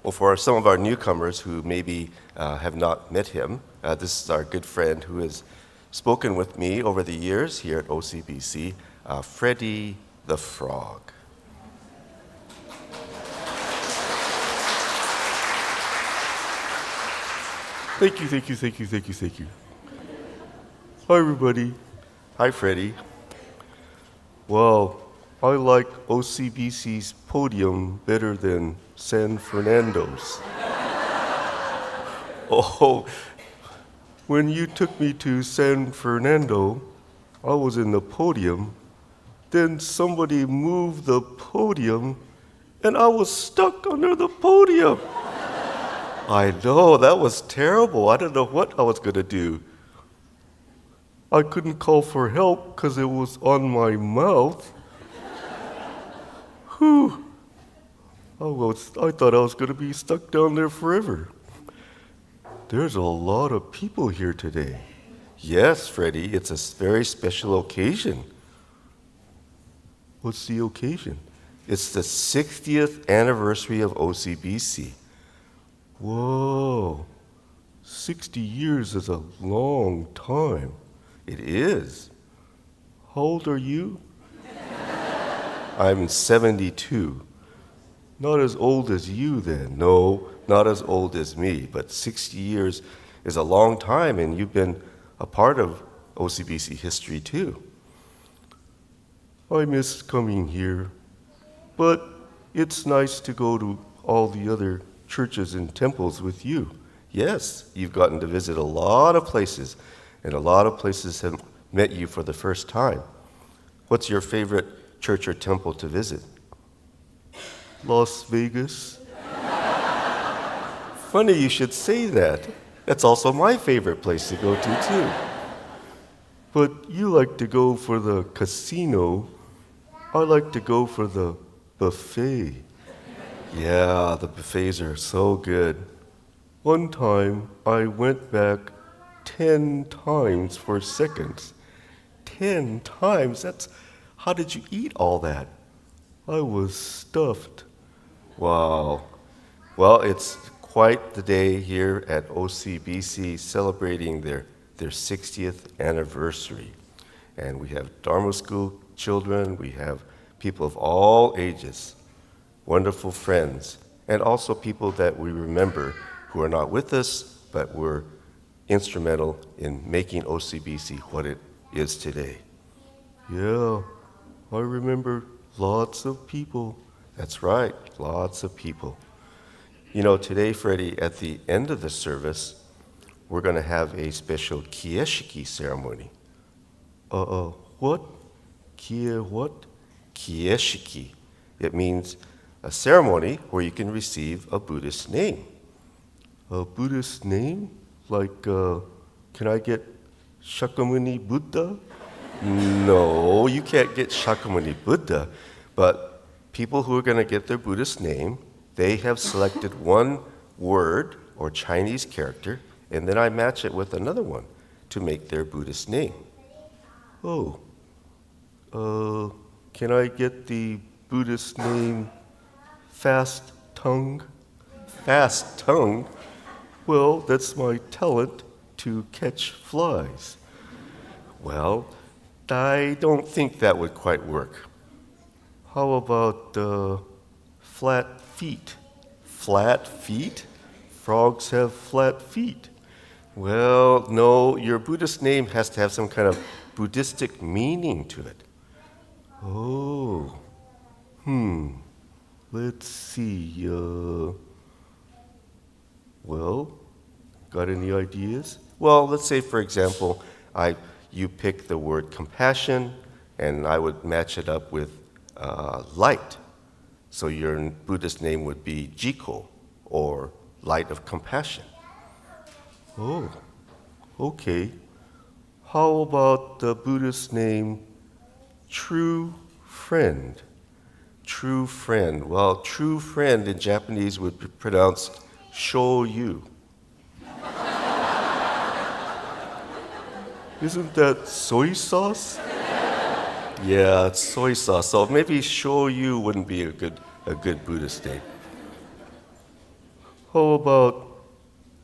Well, for some of our newcomers who maybe have not met him, this is our good friend who has spoken with me over the years here at OCBC, Freddie the Frog. Thank you. Hi, everybody. Hi, Freddie. Well, I like OCBC's podium better than San Fernando's. Oh, when you took me to San Fernando, I was in the podium. Then somebody moved the podium, and I was stuck under the podium. I know, that was terrible. I didn't know what I was going to do. I couldn't call for help because it was on my mouth. Whew. I thought I was going to be stuck down there forever. There's a lot of people here today. Yes, Freddie, it's a very special occasion. What's the occasion? It's the 60th anniversary of OCBC. Whoa, 60 years is a long time. It is. How old are you? I'm 72. Not as old as you then. No, not as old as me, but 60 years is a long time, and you've been a part of OCBC history too. I miss coming here, but it's nice to go to all the other churches and temples with you. Yes, you've gotten to visit a lot of places, and a lot of places have met you for the first time. What's your favorite church or temple to visit? Las Vegas. Funny you should say that. That's also my favorite place to go to, too. But you like to go for the casino. I like to go for the buffet. Yeah, the buffets are so good. One time, I went back 10 times for seconds. 10 times? How did you eat all that? I was stuffed. Wow. Well, it's quite the day here at OCBC celebrating their 60th anniversary. And we have Dharma school children, we have people of all ages, wonderful friends, and also people that we remember who are not with us, but were instrumental in making OCBC what it is today. Yeah, I remember lots of people. That's right, lots of people. You know, today, Freddie, at the end of the service, we're going to have a special kieshiki ceremony. What? What? Kieshiki. It means a ceremony where you can receive a Buddhist name. A Buddhist name? Like, can I get Shakyamuni Buddha? No, you can't get Shakyamuni Buddha, but people who are going to get their Buddhist name, they have selected one word or Chinese character, and then I match it with another one to make their Buddhist name. Oh, can I get the Buddhist name Fast Tongue? Fast Tongue? Well, that's my talent to catch flies. Well, I don't think that would quite work. How about flat feet? Flat feet? Frogs have flat feet. Well, no, your Buddhist name has to have some kind of Buddhistic meaning to it. Oh, let's see. Well, got any ideas? Well, let's say, for example, you pick the word compassion, and I would match it up with light. So your Buddhist name would be Jiko, or light of compassion. Oh, okay. How about the Buddhist name True Friend? True Friend. Well, true friend in Japanese would be pronounced Shoyu. Isn't that soy sauce? Yeah, it's soy sauce. So maybe shoyu wouldn't be a good Buddhist name. How about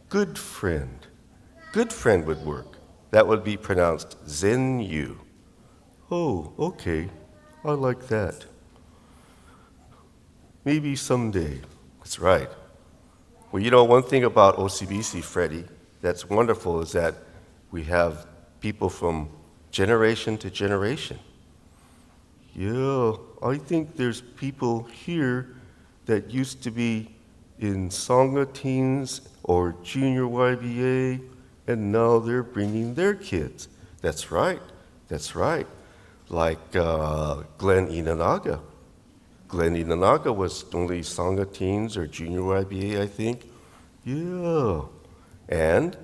good friend? Good friend would work. That would be pronounced Zen-yu. Oh, okay. I like that. Maybe someday. That's right. Well, you know, one thing about OCBC, Freddie, that's wonderful is that we have people from generation to generation. Yeah, I think there's people here that used to be in Sangha teens or junior YBA, and now they're bringing their kids. That's right, that's right. Like Glenn Inanaga. Glenn Inanaga was only Sangha teens or junior YBA, I think. Yeah. And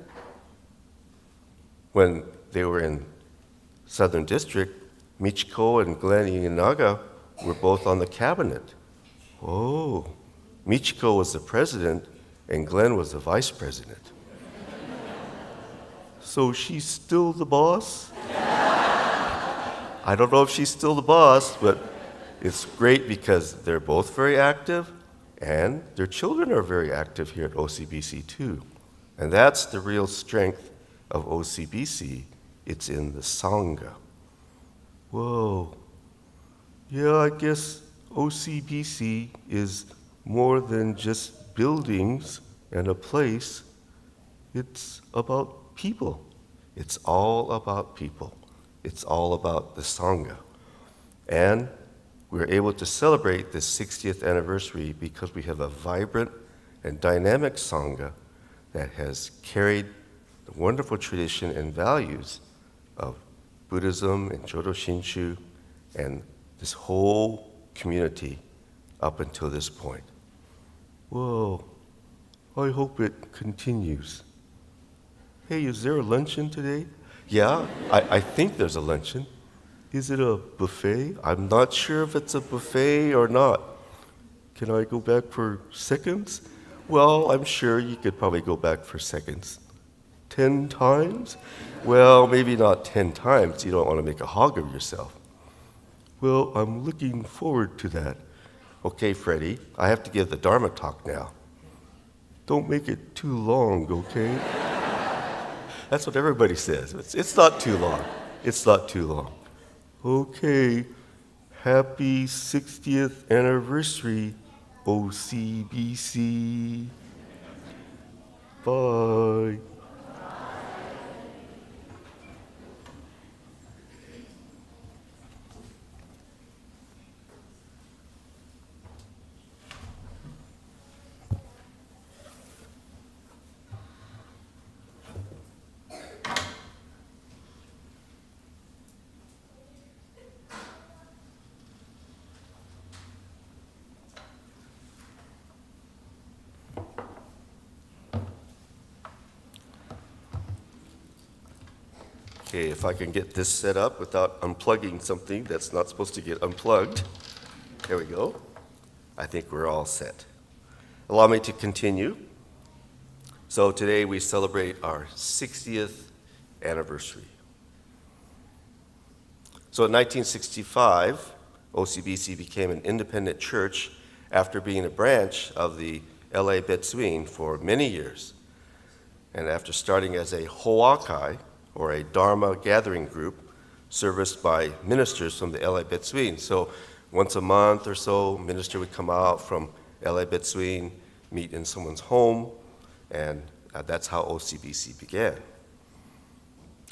when they were in Southern District, Michiko and Glenn Inanaga were both on the cabinet. Oh, Michiko was the president and Glenn was the vice president. So she's still the boss? I don't know if she's still the boss, but it's great because they're both very active and their children are very active here at OCBC too. And that's the real strength of OCBC. It's in the Sangha. Whoa. Yeah, I guess OCBC is more than just buildings and a place. It's about people. It's all about people. It's all about the Sangha. And we're able to celebrate this 60th anniversary because we have a vibrant and dynamic Sangha that has carried the wonderful tradition and values of Buddhism and Jodo Shinshu and this whole community up until this point. Whoa, I hope it continues. Hey, is there a luncheon today? Yeah, I think there's a luncheon. Is it a buffet? I'm not sure if it's a buffet or not. Can I go back for seconds? Well, I'm sure you could probably go back for seconds. 10 times? Well, maybe not 10 times. You don't want to make a hog of yourself. Well, I'm looking forward to that. Okay, Freddie, I have to give the Dharma talk now. Don't make it too long, okay? That's what everybody says. It's not too long. It's not too long. Okay, happy 60th anniversary, OCBC. Bye. Okay, if I can get this set up without unplugging something that's not supposed to get unplugged. There we go. I think we're all set. Allow me to continue. So today we celebrate our 60th anniversary. So in 1965, OCBC became an independent church after being a branch of the LA Betsuin for many years. And after starting as a Hoakai, or a Dharma gathering group, serviced by ministers from the LA Betsuin. So once a month or so, a minister would come out from LA Betsuin, meet in someone's home, and that's how OCBC began.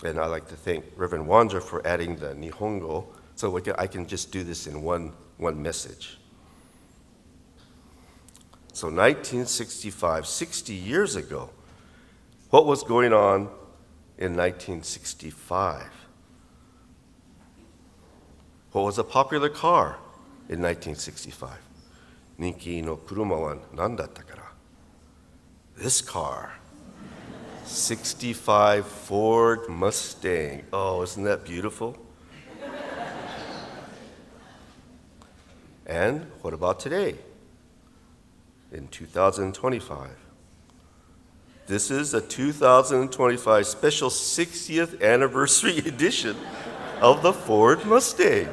And I'd like to thank Reverend Wanja for adding the Nihongo, so I can just do this in one message. So 1965, 60 years ago, what was going on in 1965? What was a popular car in 1965? Ninki no kuruma wa nan datta kara? This car. 65 Ford Mustang. Oh, isn't that beautiful? And what about today? In 2025. This is a 2025 special 60th anniversary edition of the Ford Mustang.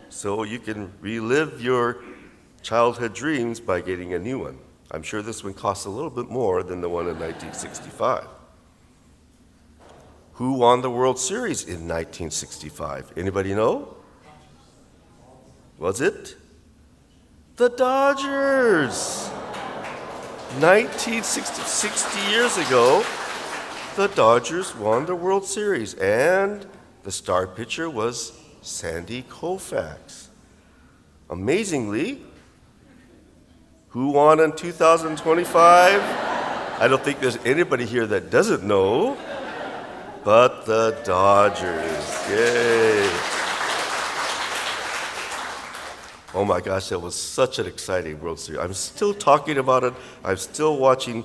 So you can relive your childhood dreams by getting a new one. I'm sure this one costs a little bit more than the one in 1965. Who won the World Series in 1965? Anybody know? Was it? The Dodgers! 60 years ago, the Dodgers won the World Series, and the star pitcher was Sandy Koufax. Amazingly, who won in 2025? I don't think there's anybody here that doesn't know, but the Dodgers. Yay! Oh my gosh, that was such an exciting World Series. I'm still talking about it. I'm still watching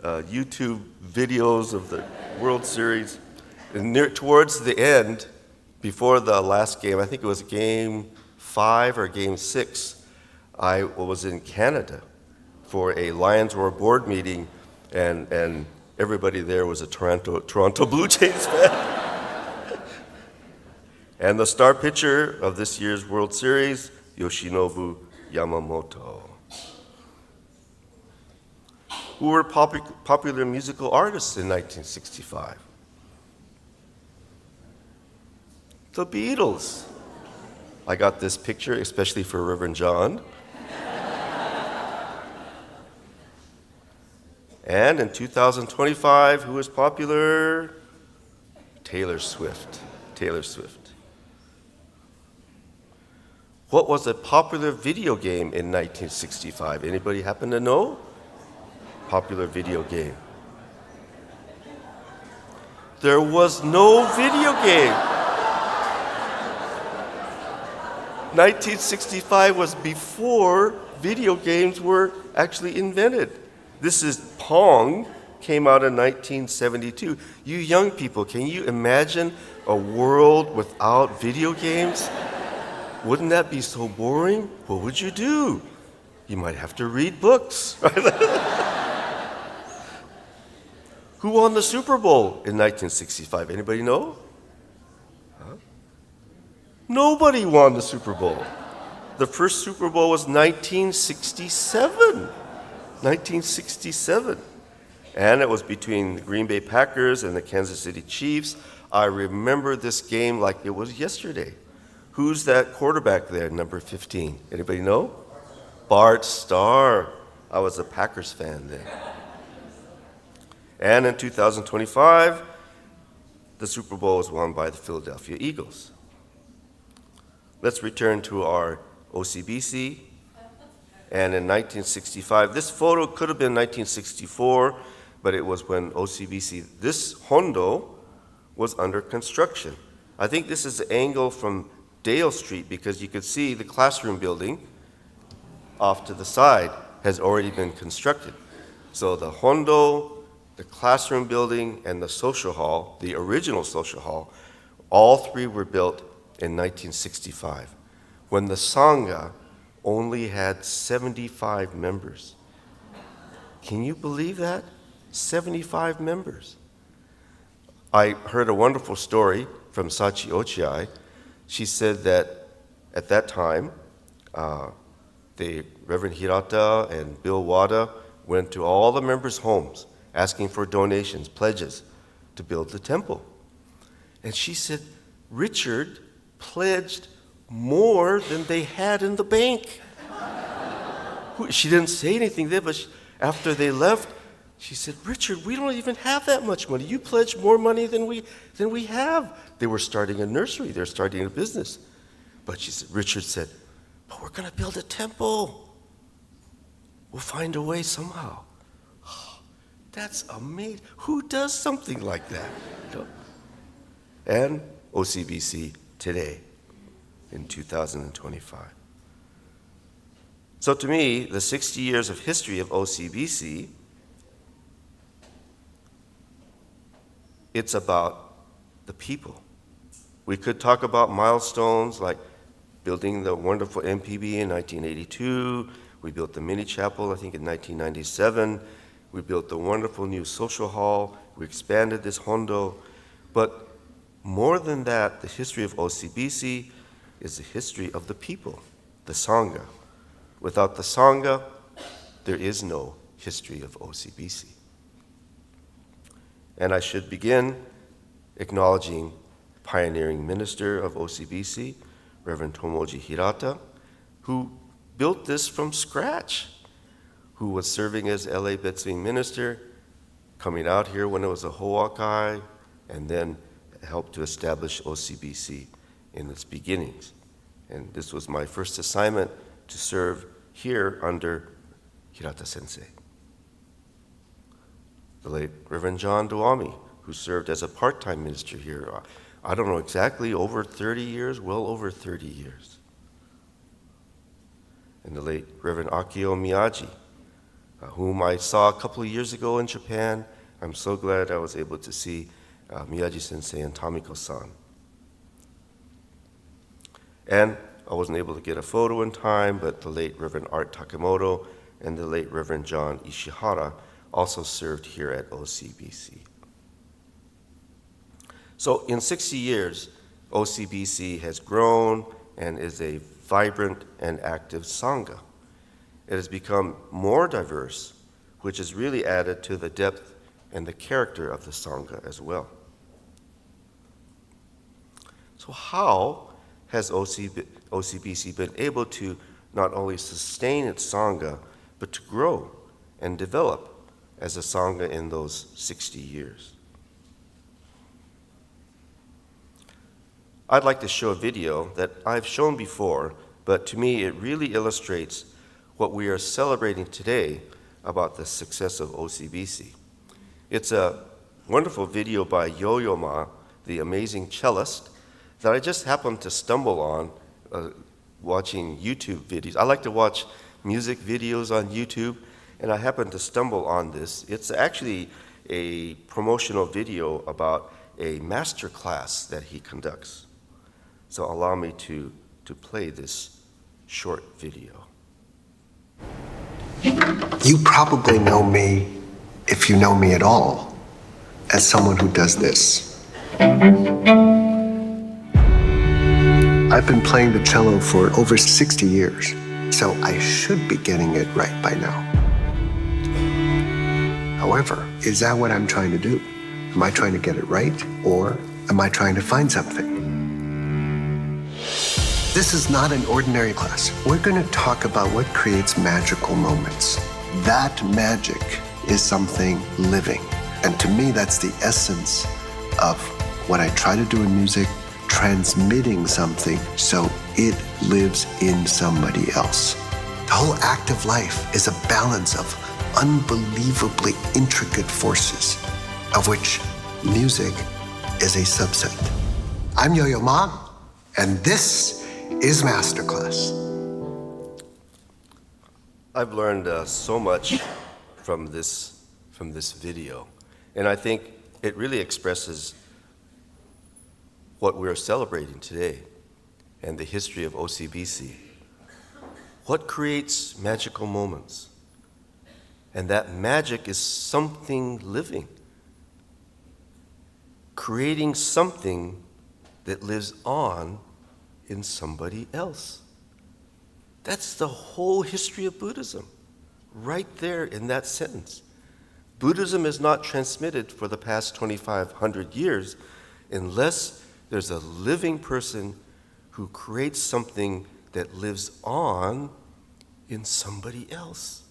YouTube videos of the World Series. And towards the end, before the last game, I think it was game 5 or game 6, I was in Canada for a Lions Roar board meeting, and everybody there was a Toronto Blue Jays fan. And the star pitcher of this year's World Series, Yoshinobu Yamamoto. Who were popular musical artists in 1965? The Beatles. I got this picture especially for Reverend John. And in 2025, who was popular? Taylor Swift. Taylor Swift. What was a popular video game in 1965? Anybody happen to know? Popular video game. There was no video game. 1965 was before video games were actually invented. This is Pong, came out in 1972. You young people, can you imagine a world without video games? Wouldn't that be so boring? What would you do? You might have to read books. Who won the Super Bowl in 1965? Anybody know? Huh? Nobody won the Super Bowl. The first Super Bowl was 1967. 1967. And it was between the Green Bay Packers and the Kansas City Chiefs. I remember this game like it was yesterday. Who's that quarterback there, number 15? Anybody know? Bart Starr. I was a Packers fan then. And in 2025, the Super Bowl was won by the Philadelphia Eagles. Let's return to our OCBC. And in 1965, this photo could have been 1964, but it was when OCBC, this Hondo, was under construction. I think this is the angle from Dale Street because you could see the classroom building off to the side has already been constructed. So the Hondo, the classroom building, and the social hall, the original social hall, all three were built in 1965 when the Sangha only had 75 members. Can you believe that? 75 members. I heard a wonderful story from Sachi Ochiai. She said that at that time, the Reverend Hirata and Bill Wada went to all the members' homes asking for donations, pledges to build the temple. And she said, Richard pledged more than they had in the bank. She didn't say anything there, but after they left, she said, Richard, we don't even have that much money. You pledged more money than we have. They were starting a nursery. They're starting a business. But Richard said, but we're going to build a temple. We'll find a way somehow. Oh, that's amazing. Who does something like that? You know? And OCBC today in 2025. So to me, the 60 years of history of OCBC, it's about the people. We could talk about milestones like building the wonderful MPB in 1982. We built the mini chapel, I think, in 1997. We built the wonderful new social hall. We expanded this Hondo. But more than that, the history of OCBC is the history of the people, the Sangha. Without the Sangha, there is no history of OCBC. And I should begin acknowledging pioneering minister of OCBC, Reverend Tomoji Hirata, who built this from scratch, who was serving as LA Betsuing minister, coming out here when it was a Hoakai, and then helped to establish OCBC in its beginnings. And this was my first assignment to serve here under Hirata Sensei. The late Reverend John Duami, who served as a part-time minister here, I don't know exactly, over 30 years, well over 30 years. And the late Reverend Akio Miyaji, whom I saw a couple of years ago in Japan. I'm so glad I was able to see Miyaji-sensei and Tamiko-san. And I wasn't able to get a photo in time, but the late Reverend Art Takemoto and the late Reverend John Ishihara also served here at OCBC. So in 60 years, OCBC has grown and is a vibrant and active Sangha. It has become more diverse, which has really added to the depth and the character of the Sangha as well. So how has OCBC been able to not only sustain its Sangha, but to grow and develop as a Sangha in those 60 years? I'd like to show a video that I've shown before, but to me it really illustrates what we are celebrating today about the success of OCBC. It's a wonderful video by Yo-Yo Ma, the amazing cellist, that I just happened to stumble on watching YouTube videos. I like to watch music videos on YouTube, and I happened to stumble on this. It's actually a promotional video about a master class that he conducts. So allow me to play this short video. You probably know me, if you know me at all, as someone who does this. I've been playing the cello for over 60 years, so I should be getting it right by now. However, is that what I'm trying to do? Am I trying to get it right, or am I trying to find something? This is not an ordinary class. We're going to talk about what creates magical moments. That magic is something living. And to me, that's the essence of what I try to do in music, transmitting something so it lives in somebody else. The whole act of life is a balance of unbelievably intricate forces, of which music is a subset. I'm Yo-Yo Ma, and this is Masterclass. I've learned so much from this video, and I think it really expresses what we're celebrating today and the history of OCBC. What creates magical moments? And that magic is something living, creating something that lives on in somebody else. That's the whole history of Buddhism, right there in that sentence. Buddhism is not transmitted for the past 2,500 years unless there's a living person who creates something that lives on in somebody else.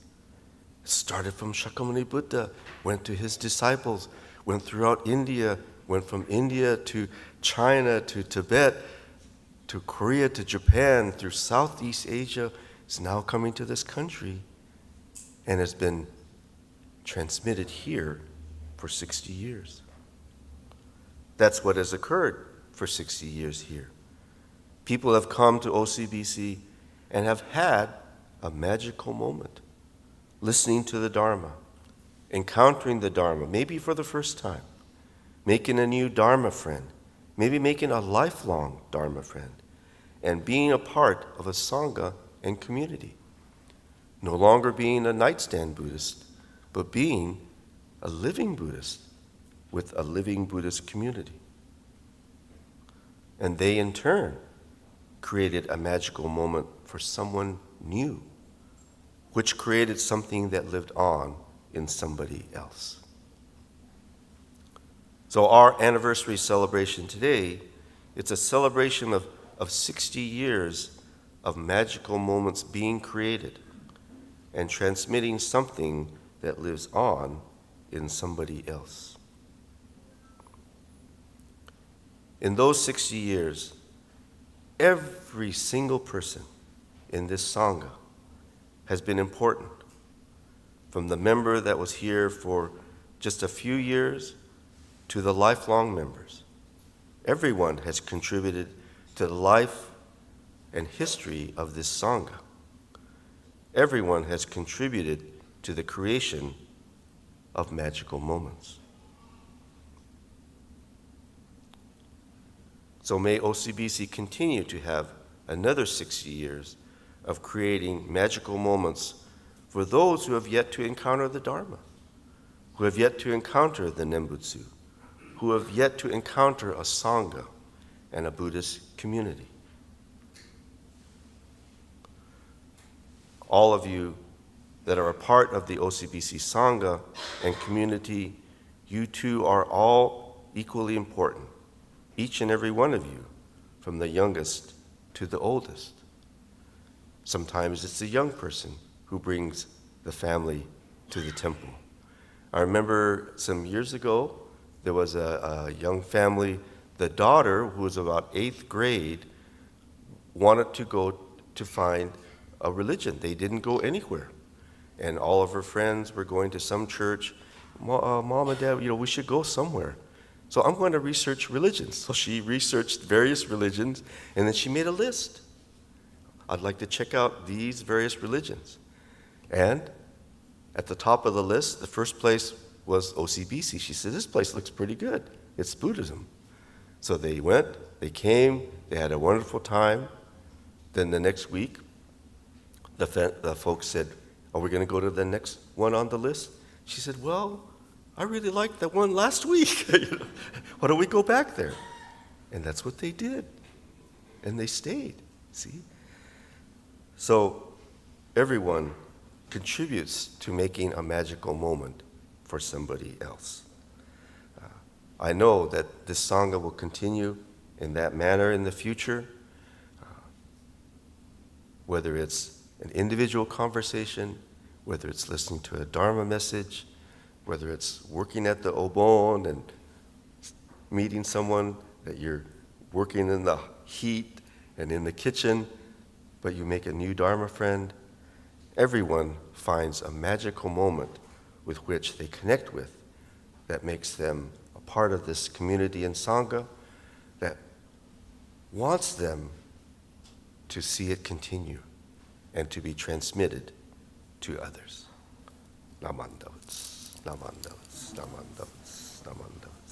It started from Shakyamuni Buddha, went to his disciples, went throughout India, went from India to China to Tibet, to Korea, to Japan, through Southeast Asia. It's now coming to this country and has been transmitted here for 60 years. That's what has occurred for 60 years here. People have come to OCBC and have had a magical moment, listening to the Dharma, encountering the Dharma, maybe for the first time, making a new Dharma friend, maybe making a lifelong Dharma friend, and being a part of a Sangha and community. No longer being a nightstand Buddhist, but being a living Buddhist with a living Buddhist community. And they, in turn, created a magical moment for someone new, which created something that lived on in somebody else. So our anniversary celebration today, it's a celebration of 60 years of magical moments being created and transmitting something that lives on in somebody else. In those 60 years, every single person in this Sangha has been important. From the member that was here for just a few years to the lifelong members. Everyone has contributed to the life and history of this Sangha. Everyone has contributed to the creation of magical moments. So may OCBC continue to have another 60 years of creating magical moments for those who have yet to encounter the Dharma, who have yet to encounter the Nembutsu, who have yet to encounter a Sangha and a Buddhist community. All of you that are a part of the OCBC Sangha and community, you too are all equally important, each and every one of you, from the youngest to the oldest. Sometimes it's the young person who brings the family to the temple. I remember some years ago, there was a young family, the daughter, who was about 8th grade, wanted to go to find a religion. They didn't go anywhere. And all of her friends were going to some church. Mom and Dad, we should go somewhere. So I'm going to research religions. So she researched various religions, and then she made a list. I'd like to check out these various religions. And at the top of the list, the first place was OCBC. She said, this place looks pretty good. It's Buddhism. So they went, they came, they had a wonderful time. Then the next week, the folks said, are we going to go to the next one on the list? She said, well, I really liked that one last week. Why don't we go back there? And that's what they did. And they stayed, see? So everyone contributes to making a magical moment for somebody else. I know that this Sangha will continue in that manner in the future, whether it's an individual conversation, whether it's listening to a Dharma message, whether it's working at the Obon and meeting someone that you're working in the heat and in the kitchen, but you make a new Dharma friend. Everyone finds a magical moment with which they connect with that makes them a part of this community and Sangha that wants them to see it continue and to be transmitted to others. Namandavats, namandavats, namandavats, namandavats.